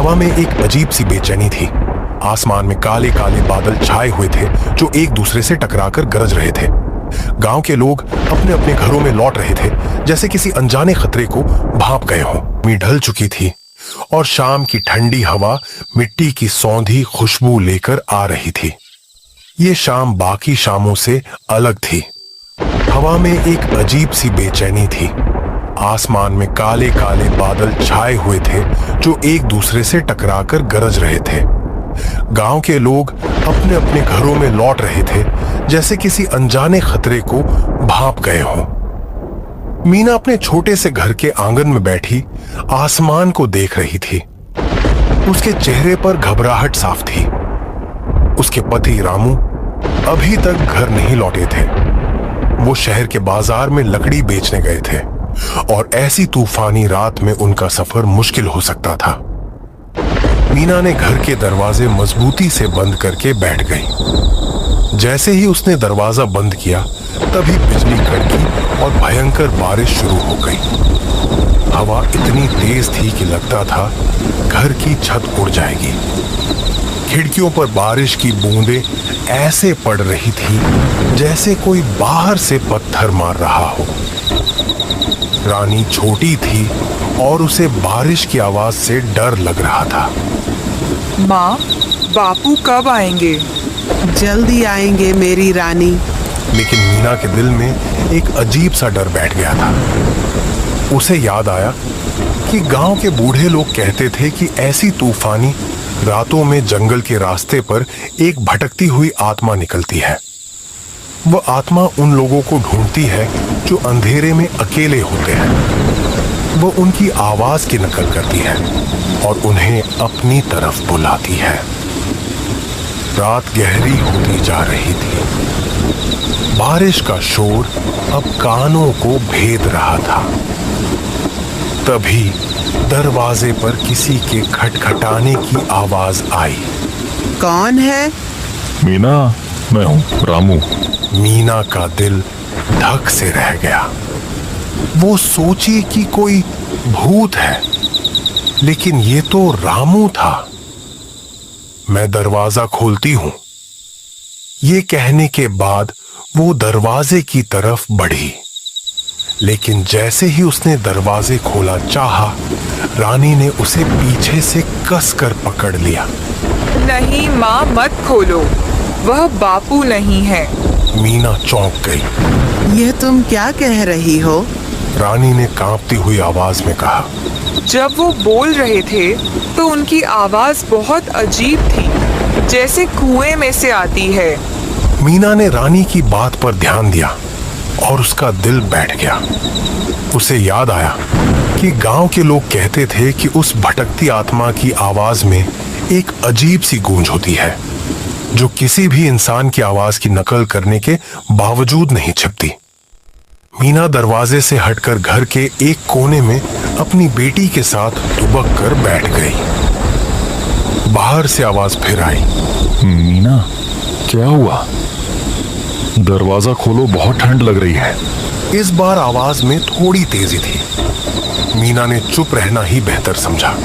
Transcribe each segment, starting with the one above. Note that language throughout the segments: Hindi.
हवा में एक अजीब सी बेचैनी थी। आसमान में काले काले बादल छाए हुए थे जो एक दूसरे से टकराकर गरज रहे थे। गांव के लोग अपने अपने घरों में लौट रहे थे, जैसे किसी अनजाने खतरे को भांप गए हों। मी ढल चुकी थी और शाम की ठंडी हवा मिट्टी की सौंधी खुशबू लेकर आ रही थी। ये शाम बाकी शामों से अलग थी। हवा में एक अजीब सी बेचैनी थी। आसमान में काले काले बादल छाए हुए थे जो एक दूसरे से टकराकर गरज रहे थे। गांव के लोग अपने अपने घरों में लौट रहे थे, जैसे किसी अनजाने खतरे को भांप गए हों। मीना अपने छोटे से घर के आंगन में बैठी आसमान को देख रही थी। उसके चेहरे पर घबराहट साफ थी। उसके पति रामू अभी तक घर नहीं लौटे थे। वो शहर के बाजार में लकड़ी बेचने गए थे और ऐसी तूफानी रात में उनका सफर मुश्किल हो सकता था। मीना ने घर के दरवाजे मजबूती से बंद करके बैठ गई। जैसे ही उसने दरवाजा बंद किया, तभी बिजली कड़की और भयंकर बारिश शुरू हो गई। हवा इतनी तेज थी कि लगता था घर की छत उड़ जाएगी। खिड़कियों पर बारिश की बूंदें ऐसे पड़ रही थी जैसे कोई बाहर से पत्थर मार रहा हो। रानी छोटी थी और उसे बारिश की आवाज से डर लग रहा था। माँ, बापू कब आएंगे? जल्दी आएंगे मेरी रानी। लेकिन मीना के दिल में एक अजीब सा डर बैठ गया था। उसे याद आया कि गांव के बूढ़े लोग कहते थे कि ऐसी तूफानी रातों में जंगल के रास्ते पर एक भटकती हुई आत्मा निकलती है। वह आत्मा उन लोगों को ढूंढती है जो अंधेरे में अकेले होते हैं। वो उनकी आवाज की नकल करती है और उन्हें अपनी तरफ बुलाती है। रात गहरी होती जा रही थी। बारिश का शोर अब कानों को भेद रहा था। तभी दरवाजे पर किसी के खटखटाने की आवाज आई। कौन है? मीना, मैं हूं, रामू। मीना का दिल धक से रह गया। वो सोची कि कोई भूत है, लेकिन ये तो रामू था। मैं दरवाजा खोलती हूं। ये कहने के बाद वो दरवाजे की तरफ बढ़ी, लेकिन जैसे ही उसने दरवाजे खोला चाहा, रानी ने उसे पीछे से कसकर पकड़ लिया। नहीं माँ, मत खोलो, वह बापू नहीं है। मीना चौंक गई। यह तुम क्या कह रही हो? रानी ने कांपती हुई आवाज में कहा। जब वो बोल रहे थे तो उनकी आवाज बहुत अजीब थी, जैसे कुएं में से आती है। मीना ने रानी की बात पर ध्यान दिया और उसका दिल बैठ गया। उसे याद आया कि गांव के लोग कहते थे कि उस भटकती आत्मा की आवाज में एक अजीब सी गूंज होती है जो किसी भी इंसान की आवाज की नकल करने के बावजूद नहीं छिपती। मीना दरवाजे से हटकर घर के एक कोने में अपनी बेटी के साथ दुबक कर बैठ गई। बाहर से आवाज फिर आई। मीना, क्या हुआ? दरवाजा खोलो, बहुत ठंड लग रही है। इस बार आवाज में थोड़ी तेजी थी। मीना ने चुप रहना ही बेहतर समझा।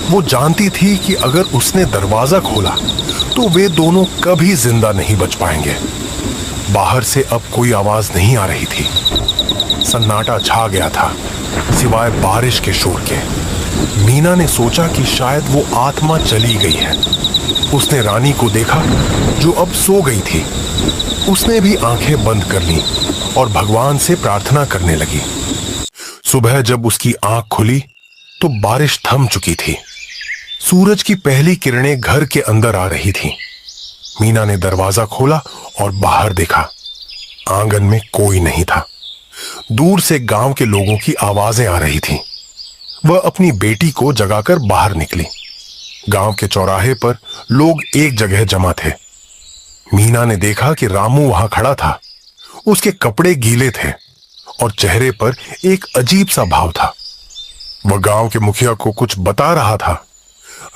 वो जानती थी कि अगर उसने दरवाजा खोला तो वे दोनों कभी जिंदा नहीं बच पाएंगे। बाहर से अब कोई आवाज नहीं आ रही थी। सन्नाटा छा गया था, सिवाय बारिश के शोर के। मीना ने सोचा कि शायद वो आत्मा चली गई है। उसने रानी को देखा जो अब सो गई थी। उसने भी आंखें बंद कर लीं और भगवान से प्रार्थना करने लगी। सुबह जब उसकी आंख खुली तो बारिश थम चुकी थी। सूरज की पहली किरणें घर के अंदर आ रही थीं। मीना ने दरवाजा खोला और बाहर देखा। आंगन में कोई नहीं था। दूर से गांव के लोगों की आवाजें आ रही थीं। वह अपनी बेटी को जगाकर बाहर निकली। गांव के चौराहे पर लोग एक जगह जमा थे। मीना ने देखा कि रामू वहां खड़ा था। उसके कपड़े गीले थे और चेहरे पर एक अजीब सा भाव था। वह गांव के मुखिया को कुछ बता रहा था।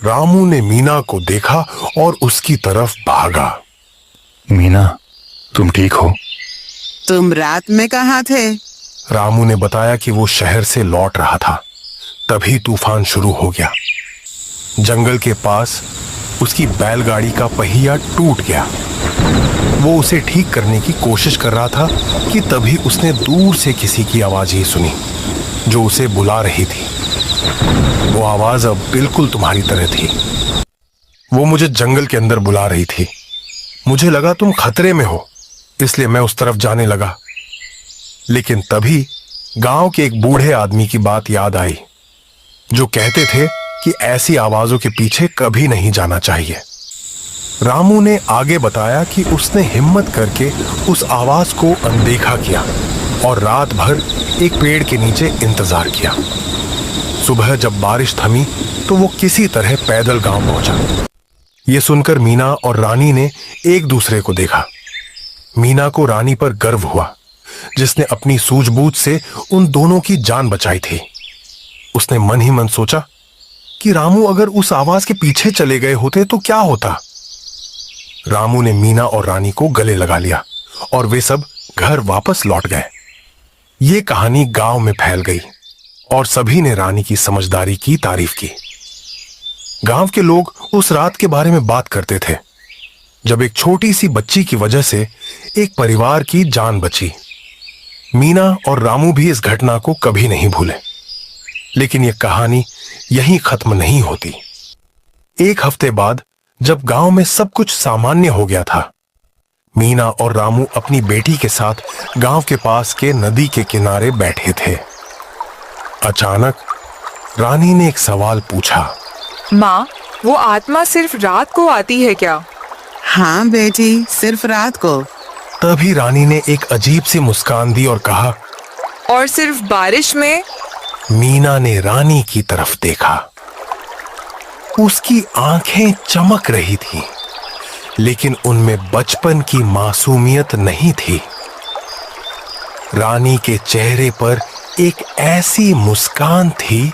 रामू ने मीना को देखा और उसकी तरफ भागा। मीना, तुम ठीक हो? तुम रात में कहाँ थे? रामू ने बताया कि वो शहर से लौट रहा था। तभी तूफान शुरू हो गया। जंगल के पास उसकी बैलगाड़ी का पहिया टूट गया। वो उसे ठीक करने की कोशिश कर रहा था कि तभी उसने दूर से किसी की आवाज ही सुनी जो उसे बुला रही थी। वो आवाज अब बिल्कुल तुम्हारी तरह थी। वो मुझे जंगल के अंदर बुला रही थी। मुझे लगा तुम खतरे में हो, इसलिए मैं उस तरफ जाने लगा। लेकिन तभी गांव के एक बूढ़े आदमी की बात याद आई जो कहते थे कि ऐसी आवाजों के पीछे कभी नहीं जाना चाहिए। रामू ने आगे बताया कि उसने हिम्मत करके उस आवाज को अनदेखा किया और रात भर एक पेड़ के नीचे इंतजार किया। सुबह जब बारिश थमी तो वो किसी तरह पैदल गांव पहुंचा। ये सुनकर मीना और रानी ने एक दूसरे को देखा। मीना को रानी पर गर्व हुआ जिसने अपनी सूझबूझ से उन दोनों की जान बचाई थी। उसने मन ही मन सोचा कि रामू अगर उस आवाज के पीछे चले गए होते तो क्या होता। रामू ने मीना और रानी को गले लगा लिया और वे सब घर वापस लौट गए। ये कहानी गांव में फैल गई और सभी ने रानी की समझदारी की तारीफ की। गांव के लोग उस रात के बारे में बात करते थे जब एक छोटी सी बच्ची की वजह से एक परिवार की जान बची। मीना और रामू भी इस घटना को कभी नहीं भूले। लेकिन यह कहानी यहीं खत्म नहीं होती। एक हफ्ते बाद जब गांव में सब कुछ सामान्य हो गया था, मीना और रामू अपनी बेटी के साथ गांव के पास के नदी के किनारे बैठे थे। अचानक रानी ने एक सवाल पूछा। माँ, वो आत्मा सिर्फ रात को आती है क्या? हाँ बेटी, सिर्फ रात को। तभी रानी ने एक अजीब सी मुस्कान दी और कहा, और सिर्फ बारिश में? मीना ने रानी की तरफ देखा। उसकी आंखें चमक रही थी, लेकिन उनमें बचपन की मासूमियत नहीं थी। रानी के चेहरे पर एक ऐसी मुस्कान थी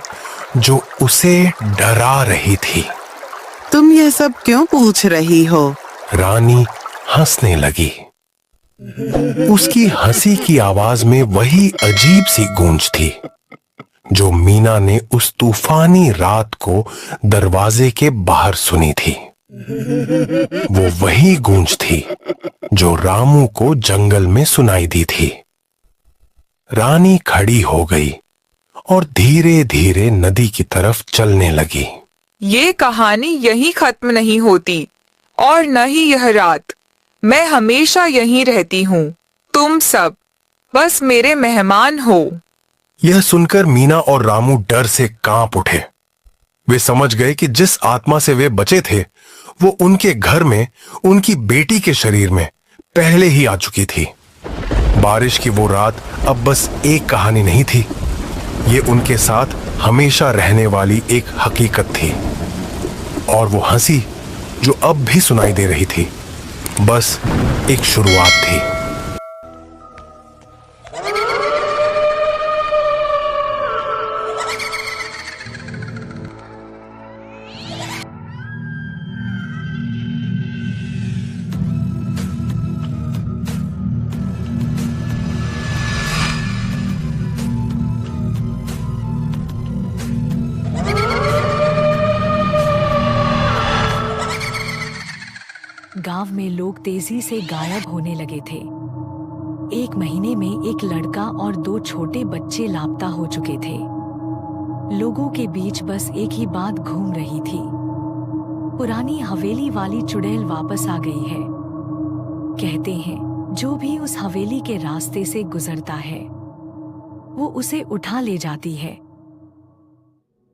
जो उसे डरा रही थी। तुम ये सब क्यों पूछ रही हो? रानी हंसने लगी। उसकी हंसी की आवाज में वही अजीब सी गूंज थी जो मीना ने उस तूफानी रात को दरवाजे के बाहर सुनी थी। वो वही गूंज थी जो रामू को जंगल में सुनाई दी थी। रानी खड़ी हो गई और धीरे धीरे नदी की तरफ चलने लगी। ये कहानी यहीं खत्म नहीं होती और न ही यह रात। मैं हमेशा यहीं रहती हूँ। तुम सब बस मेरे मेहमान हो। यह सुनकर मीना और रामू डर से कांप उठे। वे समझ गए कि जिस आत्मा से वे बचे थे वो उनके घर में उनकी बेटी के शरीर में पहले ही आ चुकी थी। बारिश की वो रात अब बस एक कहानी नहीं थी, ये उनके साथ हमेशा रहने वाली एक हकीकत थी। और वो हंसी जो अब भी सुनाई दे रही थी बस एक शुरुआत थी। गांव में लोग तेजी से गायब होने लगे थे। एक महीने में एक लड़का और 2 छोटे बच्चे लापता हो चुके थे। लोगों के बीच बस एक ही बात घूम रही थी। पुरानी हवेली वाली चुड़ैल वापस आ गई है। कहते हैं जो भी उस हवेली के रास्ते से गुजरता है वो उसे उठा ले जाती है।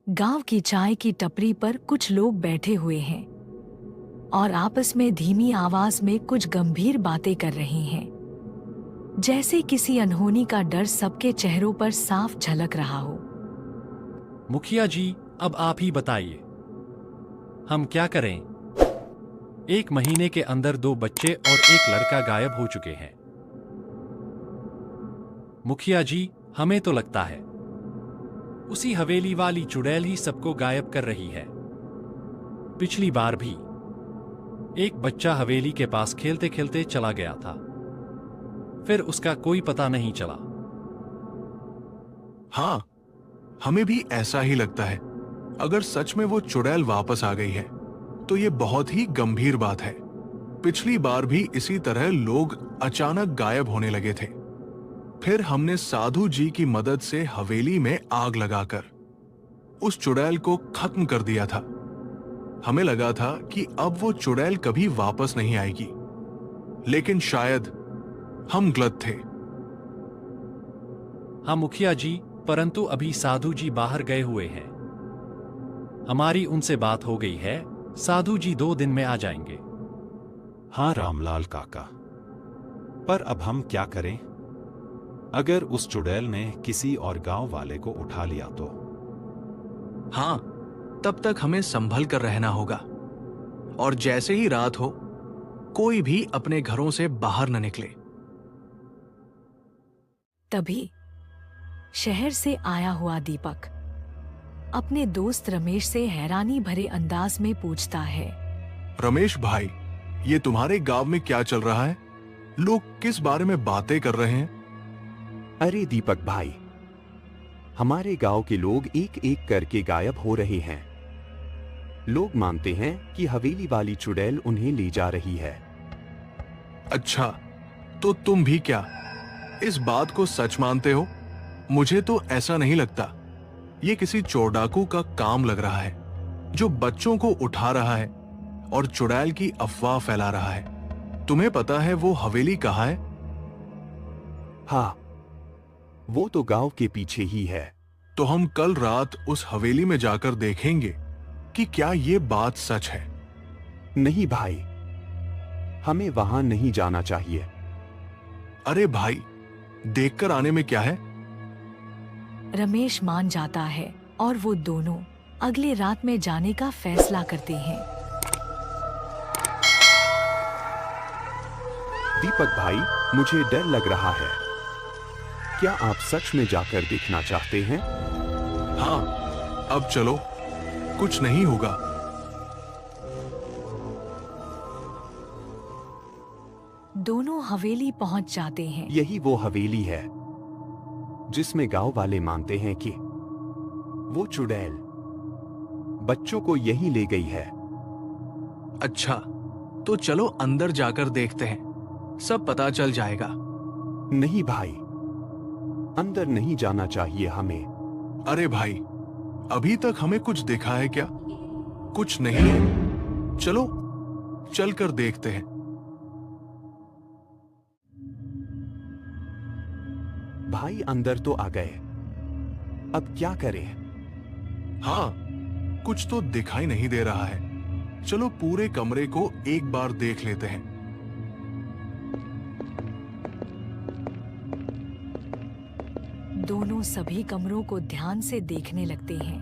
गांव की चाय की टपरी पर कुछ लोग बैठे हुए हैं और आपस में धीमी आवाज में कुछ गंभीर बातें कर रहे हैं, जैसे किसी अनहोनी का डर सबके चेहरों पर साफ झलक रहा हो। मुखिया जी, अब आप ही बताइए, हम क्या करें? 1 महीने के अंदर 2 बच्चे और एक लड़का गायब हो चुके हैं। मुखिया जी, हमें तो लगता है उसी हवेली वाली चुड़ैल ही सबको गायब कर रही है। पिछली बार भी एक बच्चा हवेली के पास खेलते खेलते चला गया था, फिर उसका कोई पता नहीं चला। हाँ, हमें भी ऐसा ही लगता है। अगर सच में वो चुड़ैल वापस आ गई है तो ये बहुत ही गंभीर बात है। पिछली बार भी इसी तरह लोग अचानक गायब होने लगे थे। फिर हमने साधु जी की मदद से हवेली में आग लगाकर उस चुड़ैल को खत्म कर दिया था। हमें लगा था कि अब वो चुड़ैल कभी वापस नहीं आएगी, लेकिन शायद हम गलत थे। हाँ मुखिया जी, परंतु अभी साधु जी बाहर गए हुए हैं। हमारी उनसे बात हो गई है, साधु जी 2 दिन में आ जाएंगे। हाँ रामलाल काका, पर अब हम क्या करें? अगर उस चुड़ैल ने किसी और गांव वाले को उठा लिया तो? हाँ, तब तक हमें संभल कर रहना होगा और जैसे ही रात हो कोई भी अपने घरों से बाहर न निकले। तभी शहर से आया हुआ दीपक अपने दोस्त रमेश से हैरानी भरे अंदाज में पूछता है। रमेश भाई, ये तुम्हारे गांव में क्या चल रहा है? लोग किस बारे में बातें कर रहे हैं? अरे दीपक भाई, हमारे गांव के लोग एक एक करके गायब हो रहे हैं। लोग मानते हैं कि हवेली वाली चुड़ैल उन्हें ले जा रही है। अच्छा, तो तुम भी क्या इस बात को सच मानते हो? मुझे तो ऐसा नहीं लगता। ये किसी चोर डाकू का काम लग रहा है जो बच्चों को उठा रहा है और चुड़ैल की अफवाह फैला रहा है। तुम्हें पता है वो हवेली कहाँ है? हाँ, वो तो गांव के पीछे ही है। तो हम कल रात उस हवेली में जाकर देखेंगे कि क्या ये बात सच है। नहीं भाई, हमें वहां नहीं जाना चाहिए। अरे भाई, देखकर आने में क्या है? रमेश मान जाता है और वो दोनों अगले रात में जाने का फैसला करते हैं। दीपक भाई, मुझे डर लग रहा है। क्या आप सच में जाकर देखना चाहते हैं? हाँ, अब चलो, कुछ नहीं होगा। दोनों हवेली पहुंच जाते हैं। यही वो हवेली है जिसमें गांव वाले मानते हैं कि वो चुड़ैल बच्चों को यहीं ले गई है। अच्छा, तो चलो अंदर जाकर देखते हैं, सब पता चल जाएगा। नहीं भाई, अंदर नहीं जाना चाहिए हमें। अरे भाई, अभी तक हमें कुछ दिखा है क्या? कुछ नहीं है। चलो चलकर देखते हैं। भाई अंदर तो आ गए, अब क्या करें? हाँ, कुछ तो दिखाई नहीं दे रहा है। चलो पूरे कमरे को एक बार देख लेते हैं। दोनों सभी कमरों को ध्यान से देखने लगते हैं।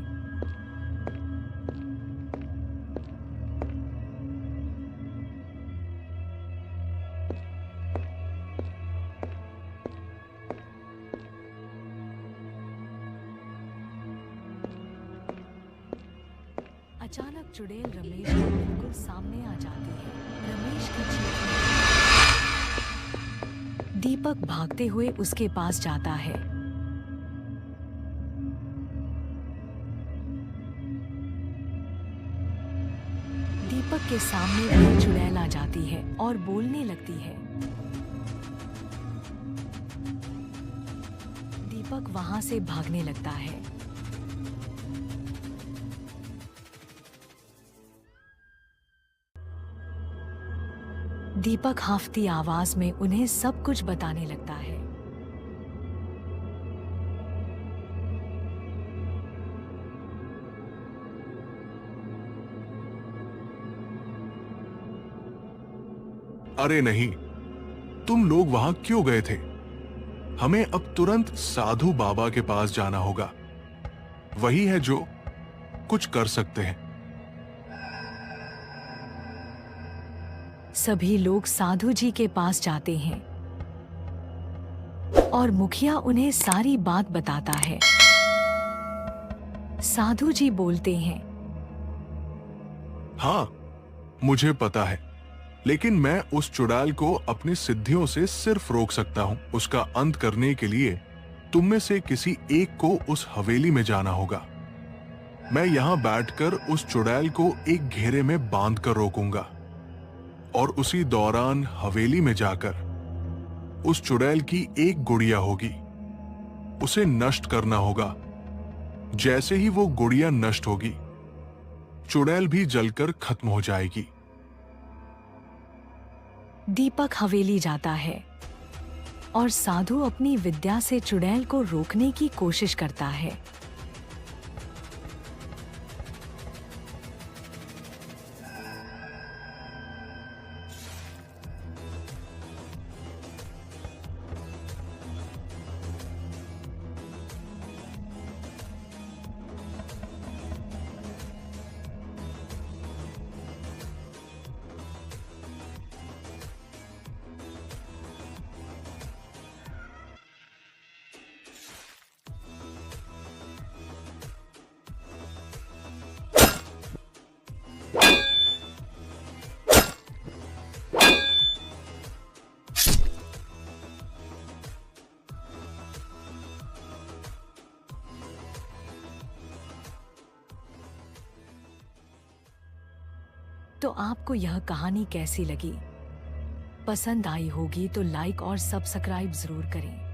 अचानक चुड़ैल रमेश के बिल्कुल सामने आ जाती है। रमेश की चीख दीपक भागते हुए उसके पास जाता है। दीपक के सामने भी चुड़ैल आ जाती है और बोलने लगती है। दीपक वहां से भागने लगता है। दीपक हाफती आवाज में उन्हें सब कुछ बताने लगता है। अरे नहीं, तुम लोग वहां क्यों गए थे? हमें अब तुरंत साधु बाबा के पास जाना होगा। वही है जो कुछ कर सकते हैं। सभी लोग साधु जी के पास जाते हैं और मुखिया उन्हें सारी बात बताता है। साधु जी बोलते हैं, हाँ, मुझे पता है, लेकिन मैं उस चुड़ैल को अपनी सिद्धियों से सिर्फ रोक सकता हूं। उसका अंत करने के लिए तुम में से किसी एक को उस हवेली में जाना होगा। मैं यहां बैठकर उस चुड़ैल को एक घेरे में बांध कर रोकूंगा और उसी दौरान हवेली में जाकर उस चुड़ैल की एक गुड़िया होगी, उसे नष्ट करना होगा। जैसे ही वो गुड़िया नष्ट होगी, चुड़ैल भी जलकर खत्म हो जाएगी। दीपक हवेली जाता है और साधु अपनी विद्या से चुड़ैल को रोकने की कोशिश करता है। तो आपको यह कहानी कैसी लगी? पसंद आई होगी तो लाइक और सब्सक्राइब जरूर करें।